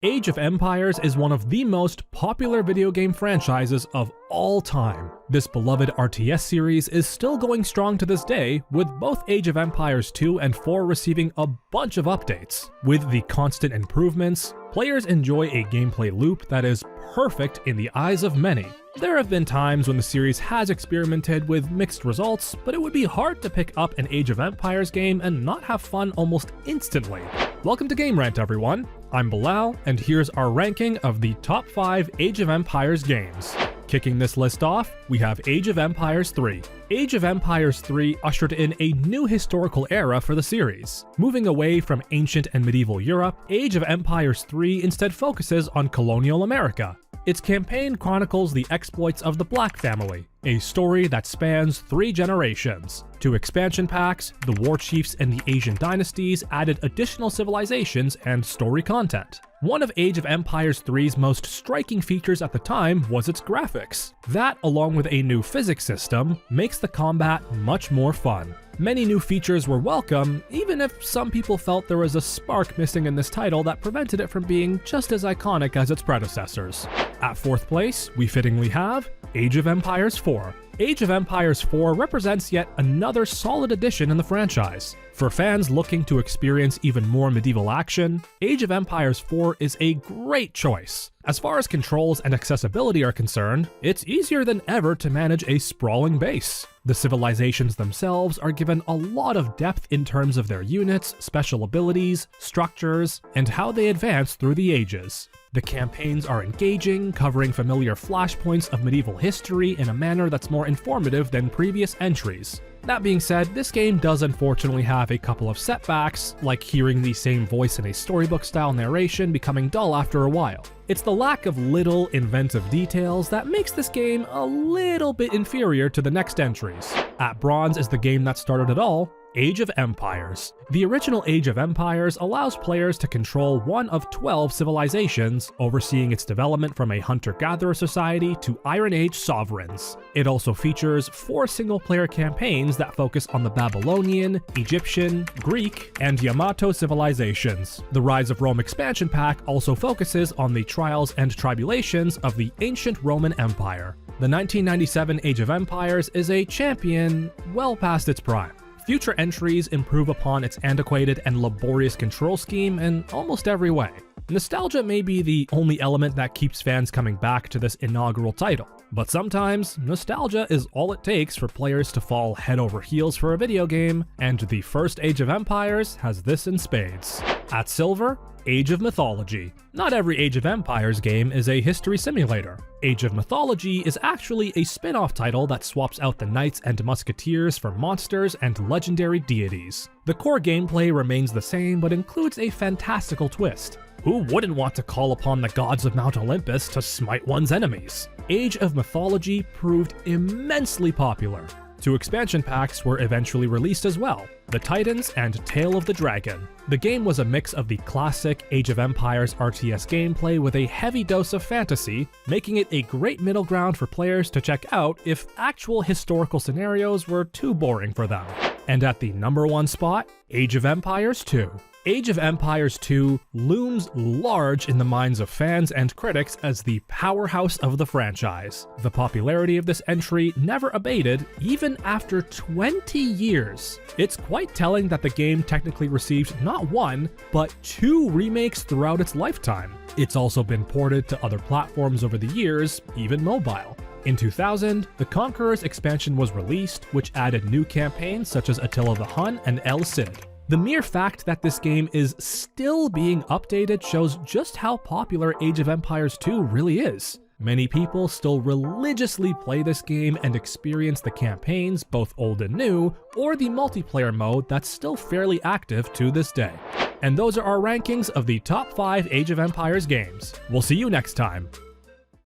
Age of Empires is one of the most popular video game franchises of all time. This beloved RTS series is still going strong to this day, with both Age of Empires 2 and 4 receiving a bunch of updates. With the constant improvements, players enjoy a gameplay loop that is perfect in the eyes of many. There have been times when the series has experimented with mixed results, but it would be hard to pick up an Age of Empires game and not have fun almost instantly. Welcome to Game Rant, everyone. I'm Bilal, and here's our ranking of the top 5 Age of Empires games. Kicking this list off, we have Age of Empires 3. Age of Empires 3 ushered in a new historical era for the series. Moving away from ancient and medieval Europe, Age of Empires 3 instead focuses on colonial America. Its campaign chronicles the exploits of the Black family, a story that spans 3 generations. 2 expansion packs, the War Chiefs and the Asian dynasties added additional civilizations and story content. One of Age of Empires 3's most striking features at the time was its graphics. That, along with a new physics system, makes the combat much more fun. Many new features were welcome, even if some people felt there was a spark missing in this title that prevented it from being just as iconic as its predecessors. At 4th place, we fittingly have Age of Empires 4. Age of Empires 4 represents yet another solid addition in the franchise. For fans looking to experience even more medieval action, Age of Empires 4 is a great choice. As far as controls and accessibility are concerned, it's easier than ever to manage a sprawling base. The civilizations themselves are given a lot of depth in terms of their units, special abilities, structures, and how they advance through the ages. The campaigns are engaging, covering familiar flashpoints of medieval history in a manner that's more informative than previous entries. That being said, this game does unfortunately have a couple of setbacks, like hearing the same voice in a storybook-style narration becoming dull after a while. It's the lack of little inventive details that makes this game a little bit inferior to the next entries. At bronze is the game that started it all, Age of Empires. The original Age of Empires allows players to control one of 12 civilizations, overseeing its development from a hunter-gatherer society to Iron Age sovereigns. It also features 4 single-player campaigns that focus on the Babylonian, Egyptian, Greek, and Yamato civilizations. The Rise of Rome expansion pack also focuses on the trials and tribulations of the ancient Roman Empire. The 1997 Age of Empires is a champion well past its prime. Future entries improve upon its antiquated and laborious control scheme in almost every way. Nostalgia may be the only element that keeps fans coming back to this inaugural title, but sometimes nostalgia is all it takes for players to fall head over heels for a video game, and the first Age of Empires has this in spades. At silver, Age of Mythology. Not every Age of Empires game is a history simulator. Age of Mythology is actually a spin-off title that swaps out the knights and musketeers for monsters and legendary deities. The core gameplay remains the same, but includes a fantastical twist. Who wouldn't want to call upon the gods of Mount Olympus to smite one's enemies? Age of Mythology proved immensely popular. 2 expansion packs were eventually released as well, The Titans and Tale of the Dragon. The game was a mix of the classic Age of Empires RTS gameplay with a heavy dose of fantasy, making it a great middle ground for players to check out if actual historical scenarios were too boring for them. And at the number 1 spot, Age of Empires 2. Age of Empires 2 looms large in the minds of fans and critics as the powerhouse of the franchise. The popularity of this entry never abated even after 20 years. It's quite telling that the game technically received not 1, but 2 remakes throughout its lifetime. It's also been ported to other platforms over the years, even mobile. In 2000, the Conqueror's expansion was released, which added new campaigns such as Attila the Hun and El Cid. The mere fact that this game is still being updated shows just how popular Age of Empires 2 really is. Many people still religiously play this game and experience the campaigns, both old and new, or the multiplayer mode that's still fairly active to this day. And those are our rankings of the top 5 Age of Empires games. We'll see you next time.